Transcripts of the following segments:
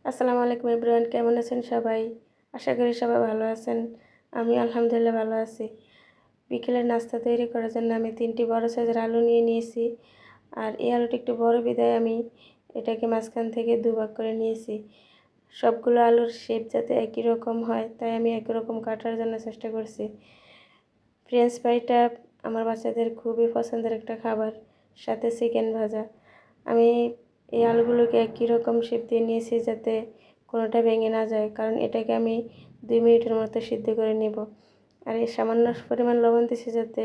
আসসালামু আলাইকুম এভরিওয়ান, কেমন আছেন সবাই? আশা করি সবাই ভালো আছেন। আমি আলহামদুলিল্লাহ ভালো আছি। বিকেলের নাস্তা তৈরি করার জন্য আমি 3টি বড় সাইজের আলু নিয়ে নিয়েছি। আর এই আলুটা একটু বড় বিধায় আমি এটাকে মাঝখান থেকে দুভাগ করে নিয়েছি। সবগুলো আলুর শেপ যাতে একই রকম হয় তাই আমি একই রকম কাটার জন্য চেষ্টা করছি। ফ্রেঞ্চ ফ্রাইটা আমার বাচ্চাদের খুবই পছন্দের একটা খাবার, সাথে চিকেন ভাজা। আমি এই আলুগুলোকে একই রকম শেপ দিয়ে নিয়েছি যাতে কোনোটা ভেঙে না যায়, কারণ এটাকে আমি 2 মিনিটের মতো সিদ্ধ করে নেব। আর এই সামান্য পরিমাণ লবণ দিয়েছি যাতে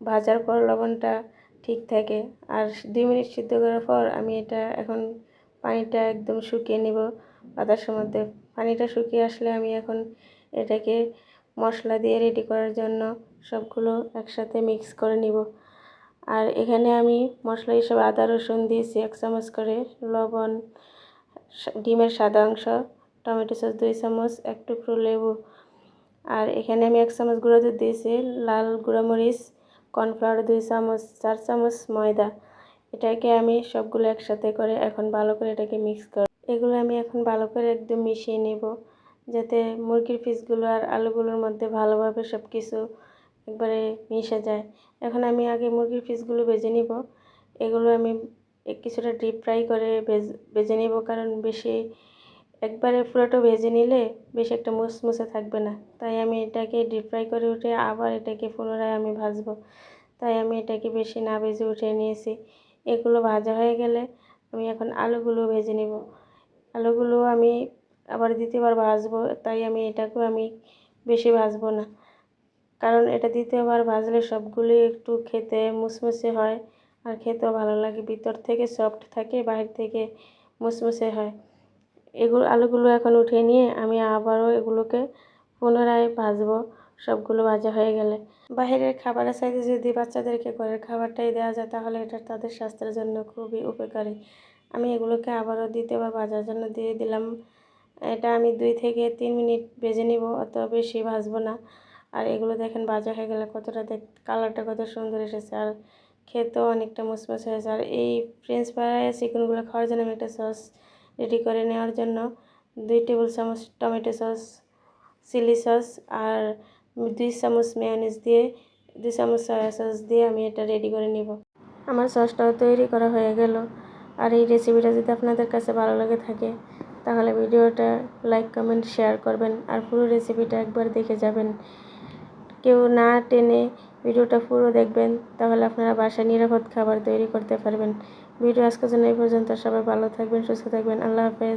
ভাজার পর লবণটা ঠিক থাকে। আর 2 মিনিট সিদ্ধ করার পর আমি এটা এখন পানিটা একদম শুকিয়ে নেব বাতাসের মধ্যে। পানিটা শুকিয়ে আসলে আমি এখন এটাকে মশলা দিয়ে রেডি করার জন্য সবগুলো একসাথে মিক্স করে নিব। আর এখানে আমি মশলা হিসেবে আদা রসুন দিয়েছি 1 চামচ করে, লবণ, ডিমের সাদা অংশ, টমেটো সস 2 চামচ, 1 টুকরো লেবু। আর এখানে আমি 1 চামচ গুঁড়া দুধ দিয়েছি, লাল গুঁড়ামরিচ, কর্নফ্লাওয়ার 2 চামচ, 4 চামচ ময়দা। এটাকে আমি সবগুলো একসাথে করে এখন ভালো করে এটাকে মিক্স করব। এগুলো আমি এখন ভালো করে একদম মিশিয়ে নেব যাতে মুরগির পিসগুলো আর আলুগুলোর মধ্যে ভালোভাবে সব কিছু একবারে মিশে যায়। এখন আমি আগে মুরগির পিসগুলো ভেজে নিব। এগুলো আমি কিছুটা ডিপ ফ্রাই করে ভেজে নিব, কারণ বেশি একবারে পুরোটা ভেজে নিলে বেশি একটা মুসমুসে থাকবে না। তাই আমি এটাকে ডিপ ফ্রাই করে উঠে আবার এটাকে পুনরায় আমি ভাজবো। তাই আমি এটাকে বেশি না ভেজে উঠিয়ে নিয়েছি। এগুলো ভাজা হয়ে গেলে আমি এখন আলুগুলো ভেজে নিব। আলুগুলো আমি আবার দ্বিতীয়বার ভাজবো, তাই আমি এটাকেও আমি বেশি ভাজবো না, কারণ এটা দ্বিতীয়বার ভাজলে সবগুলোই একটু খেতে মুসমুসে হয় আর খেতেও ভালো লাগে। ভিতর থেকে সফট থাকে, বাইরে থেকে মুসমুসে হয়। আলুগুলো এখন উঠিয়ে নিয়ে আমি আবারও এগুলোকে পুনরায় ভাজবো সবগুলো ভাজা হয়ে গেলে। বাইরের খাবারের চাইতে যদি বাচ্চাদেরকে ঘরের খাবারটাই দেওয়া যায় তাহলে এটা তাদের স্বাস্থ্যের জন্য খুবই উপকারী। আমি এগুলোকে আবারও দ্বিতীয়বার ভাজার জন্য দিয়ে দিলাম। এটা আমি 2 থেকে 3 মিনিট ভেজে নিব, অত বেশি ভাজবো না। আর এগুলো দেখেন ভাজা হয়ে গেলে কতটা কালারটা কত সুন্দর এসেছে, আর খেতেও অনেকটা মুসমুসে হয়েছে। আর এই ফ্রেঞ্চ ফ্রাই চিকেনগুলো খাওয়ার জন্য আমি একটা সস রেডি করে নেওয়ার জন্য 2 টেবিল চামচ টমেটো সস, চিলি সস আর 2 চামচ মেয়োনিজ দিয়ে 2 চামচ সয়া সস দিয়ে আমি এটা রেডি করে নিব। আমার সসটাও তৈরি করা হয়ে গেল। আর এই রেসিপিটা যদি আপনাদের কাছে ভালো লাগে থাকে তাহলে ভিডিওটা লাইক, কমেন্ট, শেয়ার করবেন আর পুরো রেসিপিটা একবার দেখে যাবেন। কেউ না টেনে ভিডিওটা পুরো দেখবেন, তাহলে আপনারা বাসায় নিরাপদ খাবার তৈরি করতে পারবেন। ভিডিও আজকের জন্য এই পর্যন্ত। সবাই ভালো থাকবেন, সুস্থ থাকবেন। আল্লাহ হাফেজ।